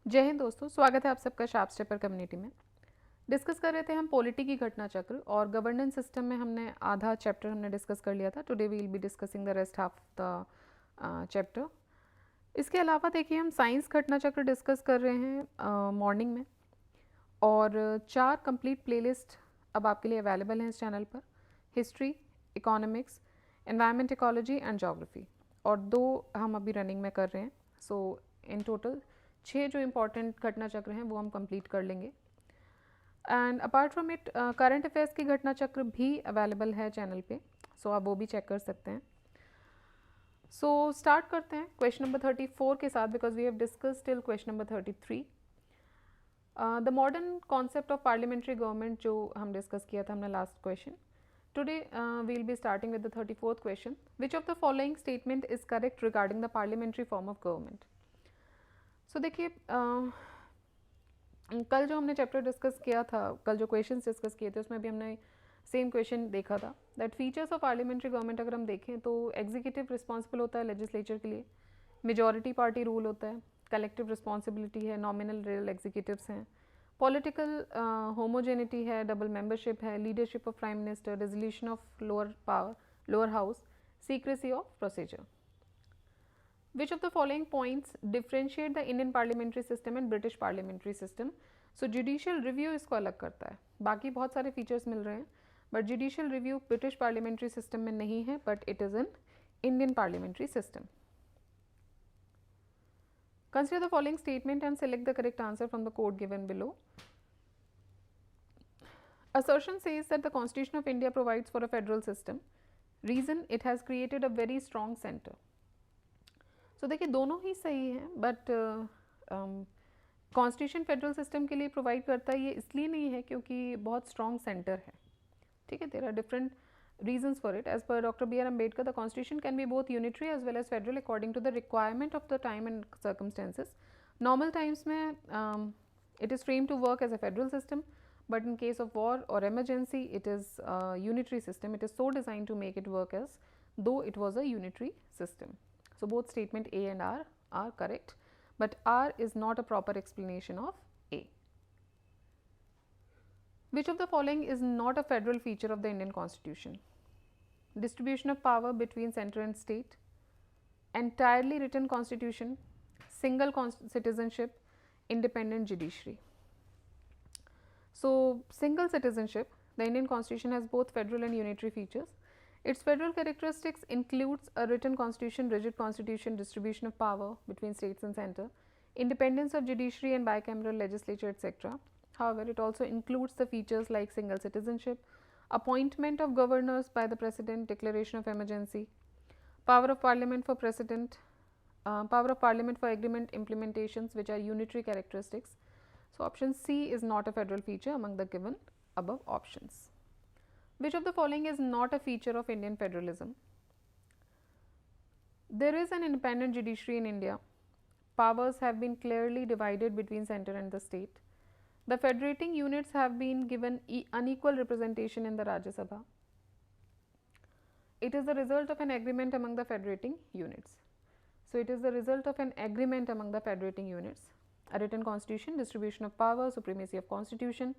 जय हिंद दोस्तों, स्वागत है आप सबका शार्प स्टेपर कम्युनिटी में। डिस्कस कर रहे थे हम पॉलिटी की घटना चक्र और गवर्नेंस सिस्टम में हमने आधा चैप्टर हमने डिस्कस कर लिया था। Today we will be discussing the rest half the chapter. इसके अलावा देखिए हम साइंस घटना चक्र डिस्कस कर रहे हैं मॉर्निंग में, और 4 कंप्लीट प्लेलिस्ट अब आपके लिए अवेलेबल हैं इस चैनल पर। History, economics, environment, ecology and geography, और 2 हम अभी रनिंग में कर रहे हैं। सो इन टोटल 6 जो इम्पॉर्टेंट घटना चक्र हैं वो हम कंप्लीट कर लेंगे। And apart from it current affairs की घटना चक्र भी अवेलेबल है चैनल पे, सो आप वो भी चेक कर सकते हैं। सो स्टार्ट करते हैं क्वेश्चन नंबर 34 के साथ, because we have discuss till question number 33। The modern concept of parliamentary government जो हम डिस्कस किया था हमने last question. Today we will be starting with the 34th question. Which of the following statement is correct regarding the parliamentary form of government. So देखिए, कल जो हमने chapter discuss किया था, कल जो क्वेश्चंस डिस्कस किए थे उसमें भी हमने सेम क्वेश्चन देखा था that features of parliamentary government अगर हम देखें तो एग्जीक्यूटिव रिस्पॉन्सिबल होता है लेजिस्लेचर के लिए, मेजॉरिटी पार्टी रूल होता है, कलेक्टिव रिस्पॉन्सिबिलिटी है, नॉमिनल रियल एग्जीक्यूटिव्स हैं, पॉलिटिकल होमोजेनिटी है, डबल मेंबरशिप है, leadership of prime minister, resolution of lower house, secrecy of procedure. Which of the following points differentiate the Indian parliamentary system and British parliamentary system? So judicial review इसको अलग करता है, बाकी बहुत सारे features मिल रहे हैं, but judicial review British parliamentary system में नहीं है, but it is in Indian parliamentary system. Consider the following statement and select the correct answer from the code given below. Assertion says that the Constitution of India provides for a federal system. Reason, it has created a very strong center. So देखिए दोनों ही सही हैं, but constitution federal system के लिए provide करता है ये इसलिए नहीं है क्योंकि बहुत स्ट्रॉन्ग सेंटर है, ठीक है। There are different reasons for it. As per Dr. B. R. Ambedkar, the constitution can be both unitary as well as federal according to the requirement of the time and circumstances. Normal times में it is framed to work as a federal system, but in case of war or emergency it is a unitary system. It is so designed to make it work as though it was a unitary system. So both statement A and R are correct, but R is not a proper explanation of A. Which of the following is not a federal feature of the Indian Constitution? Distribution of power between center and state, entirely written constitution, single citizenship, independent judiciary. So single citizenship, the Indian Constitution has both federal and unitary features. Its federal characteristics includes a written constitution, rigid constitution, distribution of power between states and center, independence of judiciary and bicameral legislature, etc. However, it also includes the features like single citizenship, appointment of governors by the president, declaration of emergency, power of parliament for president, power of parliament for agreement implementations, which are unitary characteristics. So option C is not a federal feature among the given above options. Which of the following is not a feature of Indian federalism? There is an independent judiciary in India. Powers have been clearly divided between center and the state. The federating units have been given unequal representation in the Rajya Sabha. It is the result of an agreement among the federating units. So it is the result of an agreement among the federating units. A written constitution, distribution of power, supremacy of constitution,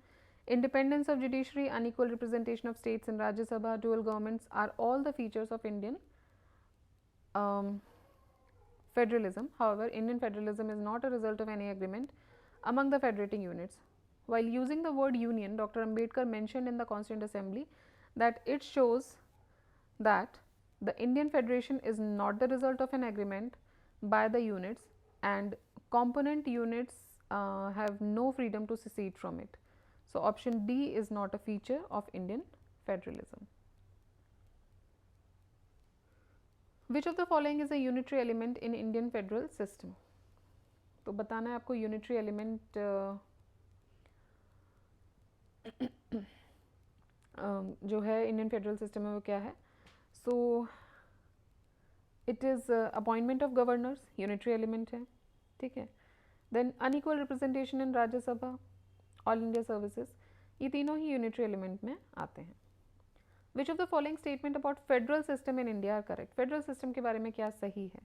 independence of judiciary, unequal representation of states in Rajya Sabha, dual governments are all the features of Indian federalism. However, Indian federalism is not a result of any agreement among the federating units. While using the word union, Dr. Ambedkar mentioned in the Constituent Assembly that it shows that the Indian Federation is not the result of an agreement by the units, and component units have no freedom to secede from it. So option D is not a feature of Indian federalism. Which of the following is a unitary element in Indian federal system? तो बताना है आपको unitary element जो है Indian federal system में वो क्या है. So it is appointment of governors, unitary element है, ठीक है. Then unequal representation in Rajya Sabha, all India services, ये तीनों ही यूनिटरी एलिमेंट में आते हैं. Which of the following statement about federal system in India are correct? Federal system के बारे में क्या सही है?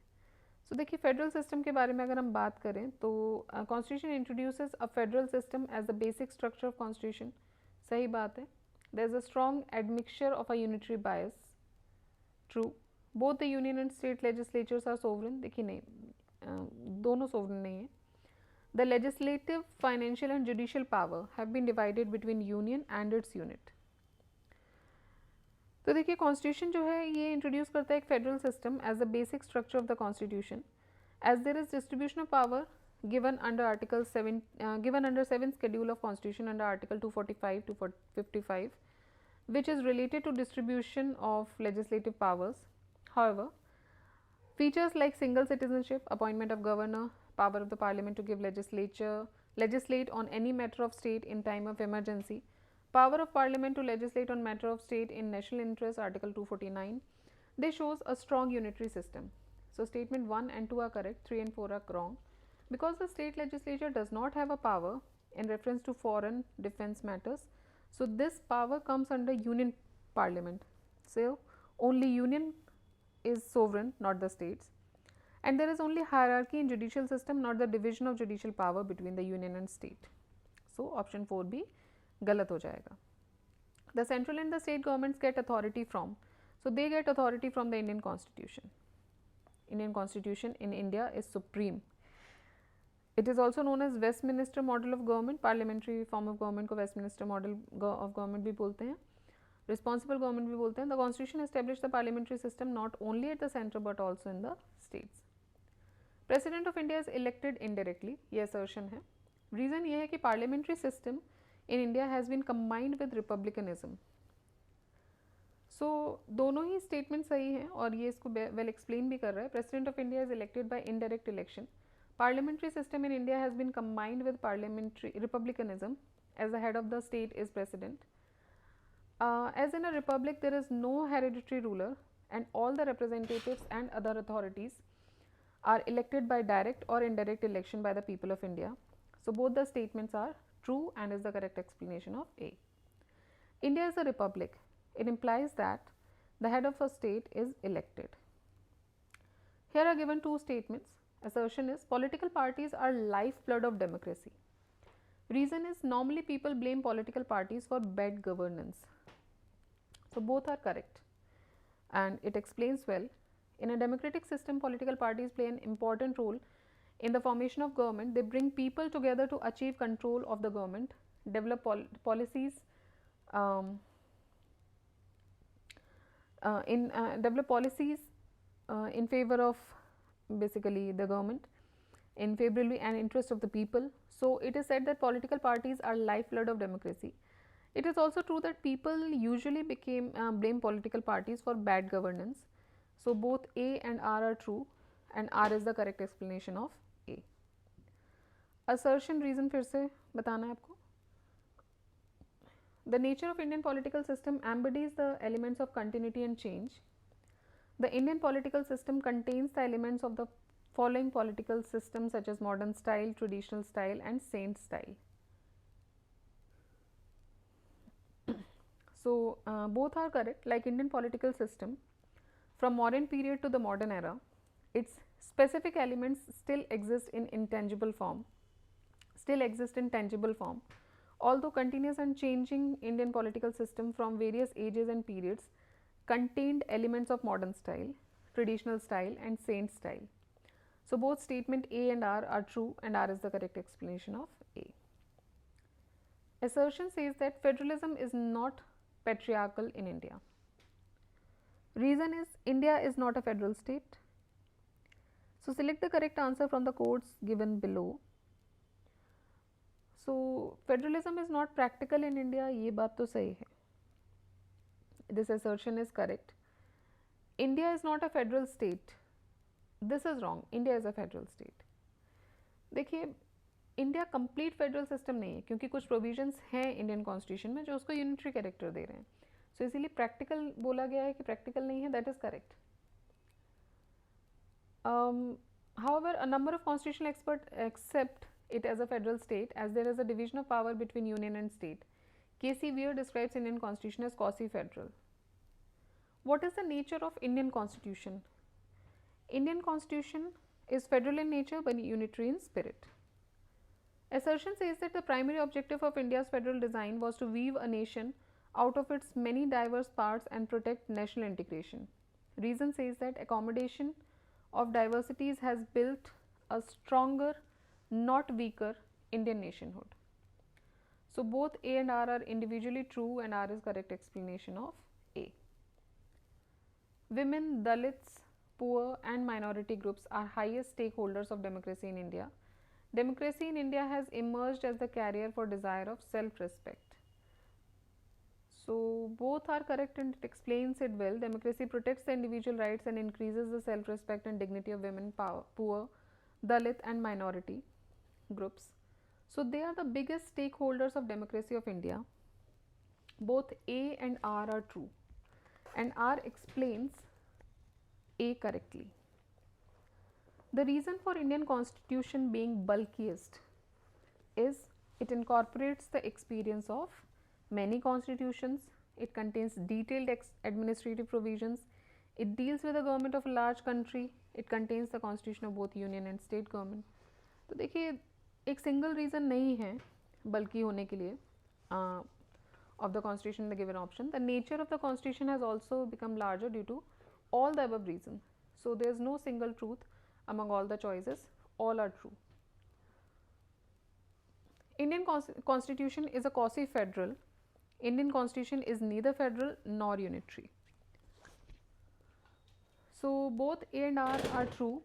सो देखिए फेडरल सिस्टम के बारे में अगर हम बात करें तो constitution introduces a federal system as the basic structure of constitution. सही बात है. There is a strong admixture of a unitary bias. True. Both the union and state legislatures are sovereign. देखिए नहीं, दोनों सोवरेन नहीं है. The legislative, financial and judicial power have been divided between union and its unit. तो देखिए constitution जो है ये इंट्रोड्यूस करता है एक federal system as the basic structure of the constitution. As there is distribution of power given under article 7 given under 7th schedule of constitution under article 245 to 55, which is related to distribution of legislative powers. However, features like single citizenship, appointment of governor, power of the parliament to give legislate on any matter of state in time of emergency, power of parliament to legislate on matter of state in national interest, article 249, they shows a strong unitary system. So statement 1 and 2 are correct, 3 and 4 are wrong. Because the state legislature does not have a power in reference to foreign defense matters, so this power comes under union parliament. So only union is sovereign, not the states. And there is only hierarchy in judicial system, not the division of judicial power between the union and state. So option 4B गलत हो जाएगा. The central and the state governments get authority from, so they get authority from the Indian Constitution. Indian Constitution in India is supreme. It is also known as Westminster model of government. Parliamentary form of government को Westminster model of government भी बोलते हैं. Responsible government भी बोलते हैं. The Constitution established the parliamentary system not only at the center but also in the states. President of India is elected indirectly. ये assertion है. Reason ये है कि parliamentary system in India has been combined with republicanism. So दोनों ही statement सही हैं और ये इसको well explain भी कर रहा है. President of India is elected by indirect election. Parliamentary system in India has been combined with parliamentary republicanism, as the head of the state is president. As in a republic, there is no hereditary ruler, and all the representatives and other authorities are elected by direct or indirect election by the people of India. So both the statements are true and is the correct explanation of A. India is a republic. It implies that the head of a state is elected. Here are given two statements. Assertion is political parties are lifeblood of democracy. Reason is normally people blame political parties for bad governance. So both are correct and it explains well. In a democratic system, political parties play an important role in the formation of government. They bring people together to achieve control of the government, develop policies in favor of basically the government in favorably and interest of the people. So it is said that political parties are lifeblood of democracy. It is also true that people usually blame political parties for bad governance. So both A and R are true and R is the correct explanation of A. Assertion reason फिर से बताना है आपको. The nature of Indian political system embodies the elements of continuity and change. The Indian political system contains the elements of the following political systems such as modern style, traditional style and saint style. So both are correct. Like Indian political system from modern period to the modern era, its specific elements still exist in intangible form, although continuous and changing Indian political system from various ages and periods contained elements of modern style, traditional style and saint style. So both statement A and R are true and R is the correct explanation of A. Assertion says that federalism is not patriarchal in India. Reason is India is not a federal state. So select the correct answer from the codes given below. So federalism is not practical in India, ये बात तो सही है. This assertion is correct. India is not a federal state. This is wrong. India is a federal state. देखिए India complete federal system नहीं है क्योंकि कुछ प्रोविजंस हैं इंडियन कॉन्स्टिट्यूशन में जो उसको यूनिटरी कैरेक्टर दे रहे हैं. सो इसीलिए प्रैक्टिकल बोला गया है कि प्रैक्टिकल नहीं है. That is correct. However, a number of constitutional experts accept it as a federal state as there is a division of power between union and state. K.C. Weir describes Indian constitution as quasi-federal. What is the nature of Indian constitution? Indian constitution is federal in nature but unitary in spirit. Assertion says that the primary objective of India's federal design was to weave a nation out of its many diverse parts and protect national integration. Reason says that accommodation of diversities has built a stronger, not weaker, Indian nationhood. So both A and R are individually true and R is correct explanation of A. Women, Dalits, poor and minority groups are highest stakeholders of democracy in India. Democracy in India has emerged as the carrier for desire of self-respect. So both are correct and it explains it well. Democracy protects the individual rights and increases the self-respect and dignity of women, poor, Dalit and minority groups. So they are the biggest stakeholders of democracy of India. Both A and R are true and R explains A correctly. The reason for Indian constitution being bulkiest is it incorporates the experience of many constitutions, it contains detailed administrative provisions, it deals with the government of a large country, it contains the constitution of both union and state government. तो देखिए एक single reason नहीं है बल्कि होने के लिए of the constitution in the given option. The nature of the constitution has also become larger due to all the above reasons. So there is no single truth among all the choices, all are true. Indian constitution is a quasi-federal. Indian constitution is neither federal nor unitary. So both A and R are true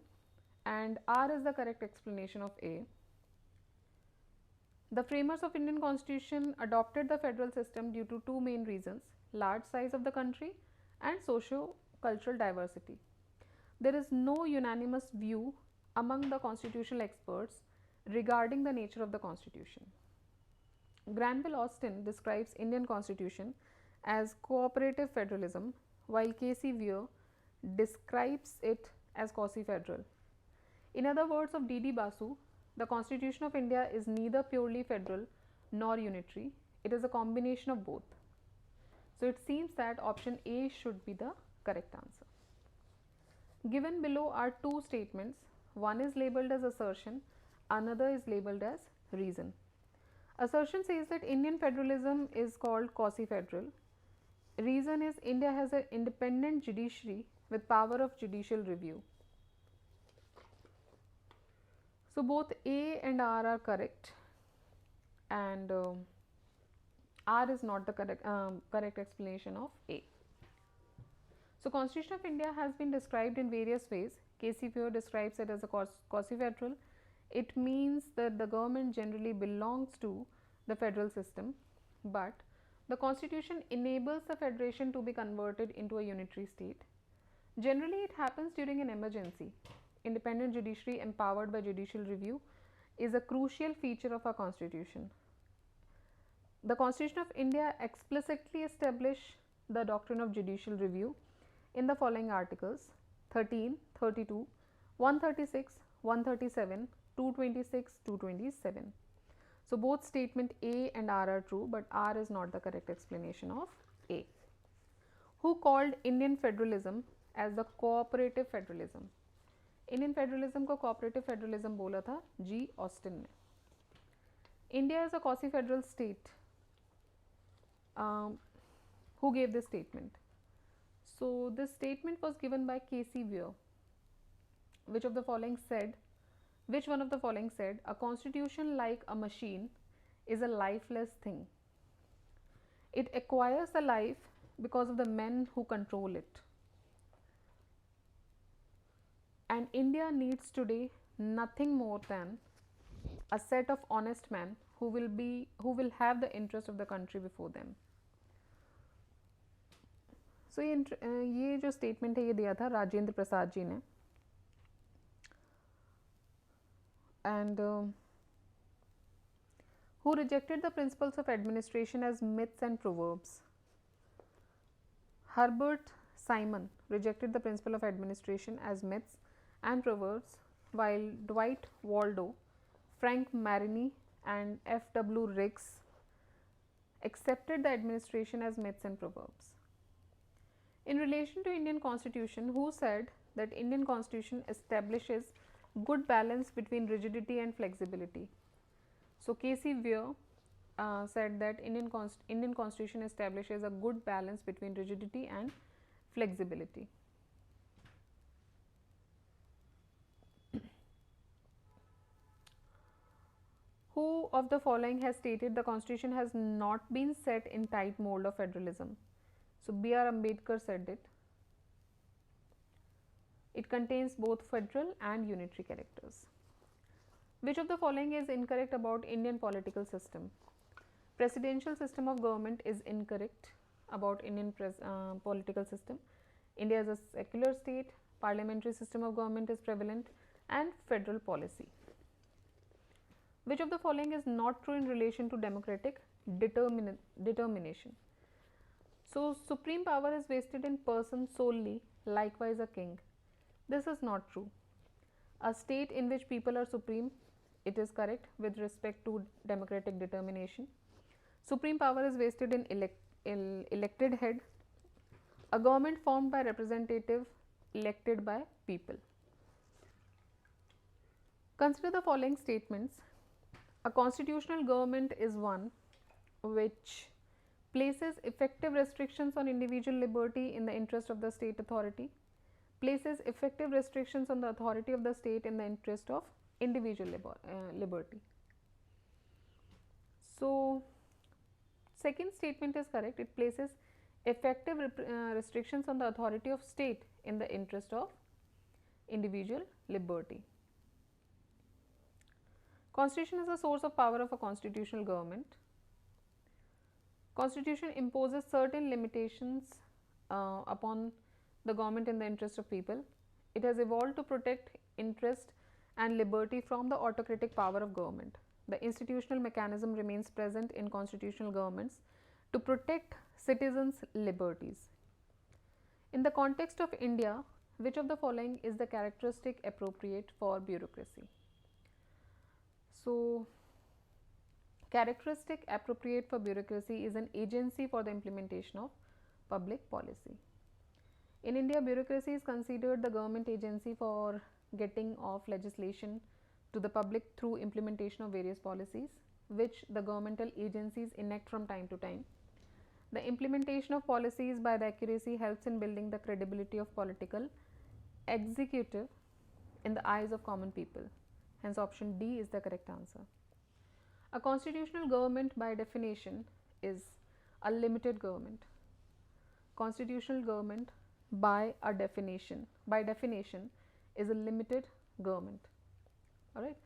and R is the correct explanation of A. The framers of Indian constitution adopted the federal system due to two main reasons: large size of the country and socio-cultural diversity. There is no unanimous view among the constitutional experts regarding the nature of the constitution. Granville Austin describes Indian constitution as cooperative federalism, while K.C. Weir describes it as quasi-federal. In other words of D.D. Basu, the Constitution of India is neither purely federal nor unitary, it is a combination of both. So it seems that option A should be the correct answer. Given below are two statements, one is labeled as assertion, another is labeled as reason. Assertion says that Indian federalism is called quasi-federal. Reason is India has an independent judiciary with power of judicial review. So both A and R are correct and R is not the correct explanation of A. So Constitution of India has been described in various ways. K.C. Weir describes it as a quasi-federal. It means that the government generally belongs to the federal system, but the constitution enables the federation to be converted into a unitary state. Generally, it happens during an emergency. Independent judiciary empowered by judicial review is a crucial feature of our constitution. The Constitution of India explicitly establishes the doctrine of judicial review in the following articles: 13, 32, 136, 137, 226, 227. So both statement A and R are true, but R is not the correct explanation of A. Who called Indian federalism as the cooperative federalism? Indian federalism को cooperative federalism बोला था जी Austin ने. India is a quasi federal state. Who gave this statement? So this statement was given by K.C. Weir. Which one of the following said, a constitution like a machine is a lifeless thing. It acquires the life because of the men who control it. And India needs today nothing more than a set of honest men who will have the interest of the country before them. So ये जो statement है ये दिया था राजेंद्र प्रसाद जी ने. And who rejected the principles of administration as myths and proverbs? Herbert Simon rejected the principle of administration as myths and proverbs, while Dwight Waldo, Frank Marini and F.W. Riggs accepted the administration as myths and proverbs. In relation to Indian constitution, who said that Indian constitution establishes good balance between rigidity and flexibility. So K.C. Weir said that Indian Constitution establishes a good balance between rigidity and flexibility. Who of the following has stated the Constitution has not been set in tight mold of federalism? So B.R. Ambedkar said it. It contains both federal and unitary characters. Which of the following is incorrect about Indian political system? Presidential system of government is incorrect about Indian political system. India is a secular state, parliamentary system of government is prevalent, and federal policy. Which of the following is not true in relation to democratic determination? So, supreme power is vested in person solely, likewise a king. This is not true. A state in which people are supreme, it is correct with respect to democratic determination. Supreme power is vested in elected head, a government formed by representative elected by people. Consider the following statements. A constitutional government is one which places effective restrictions on individual liberty in the interest of the state authority, places effective restrictions on the authority of the state in the interest of individual liberty. So, second statement is correct. It places effective restrictions on the authority of state in the interest of individual liberty. Constitution is a source of power of a constitutional government. Constitution imposes certain limitations upon the government in the interest of people. It has evolved to protect interest and liberty from the autocratic power of government. The institutional mechanism remains present in constitutional governments to protect citizens' liberties. In the context of India, which of the following is the characteristic appropriate for bureaucracy? So, characteristic appropriate for bureaucracy is an agency for the implementation of public policy. In India, bureaucracy is considered the government agency for getting of legislation to the public through implementation of various policies, which the governmental agencies enact from time to time. The implementation of policies by the accuracy helps in building the credibility of political executive in the eyes of common people. Hence, option D is the correct answer. A constitutional government by definition is a limited government. Constitutional government by definition is a limited government. Alright.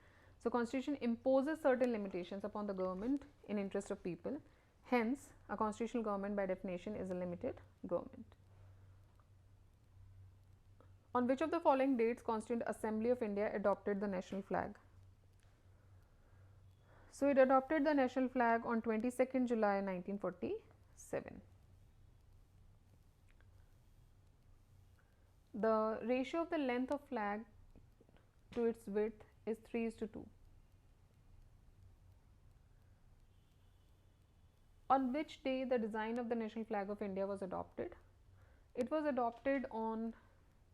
So, constitution imposes certain limitations upon the government in interest of people. Hence, a constitutional government by definition is a limited government. On which of the following dates Constituent Assembly of India adopted the national flag? So, it adopted the national flag on 22nd July 1947. The ratio of the length of flag to its width is 3:2. On which day the design of the national flag of India was adopted? It was adopted on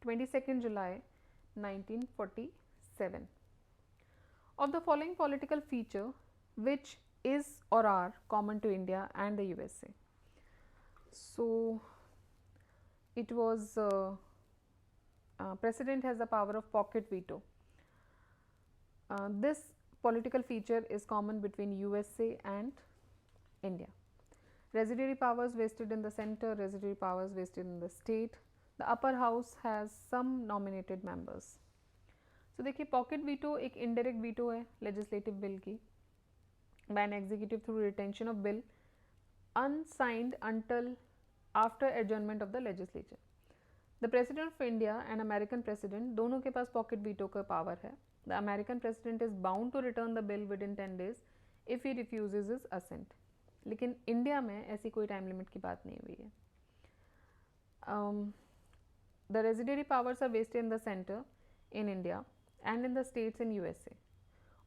22nd July 1947. Of the following political feature, which is or are common to India and the USA? So, it was President has the power of pocket veto. This political feature is common between USA and India. Residuary powers vested in the center, residuary powers vested in the state. The upper house has some nominated members. So, देखिए pocket veto एक indirect veto है legislative bill की by an executive through retention of bill unsigned until after adjournment of the legislature. The President of India and American President दोनों के पास pocket veto का power है. The American President is bound to return the bill within 10 days if he refuses his assent. लेकिन India में ऐसी कोई time limit की बात नहीं हुई है. The residuary powers are vested in the center in India and in the states in USA.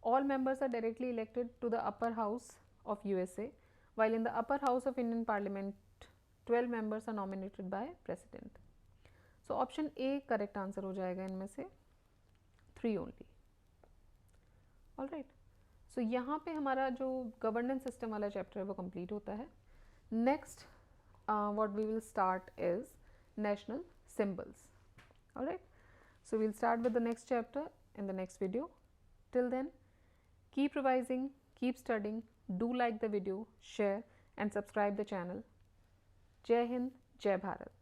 All members are directly elected to the upper house of USA, while in the upper house of Indian Parliament 12 members are nominated by President. So, option A correct answer हो जाएगा इनमें से 3 only. All right, सो यहाँ पे हमारा जो governance system वाला chapter है वो कंप्लीट होता है. Next what we will start is national symbols. All right, so we'll start with the next chapter in the next video. Till then, keep revising, keep studying, do like the video, share and subscribe the channel. Jai Hind, Jai Bharat.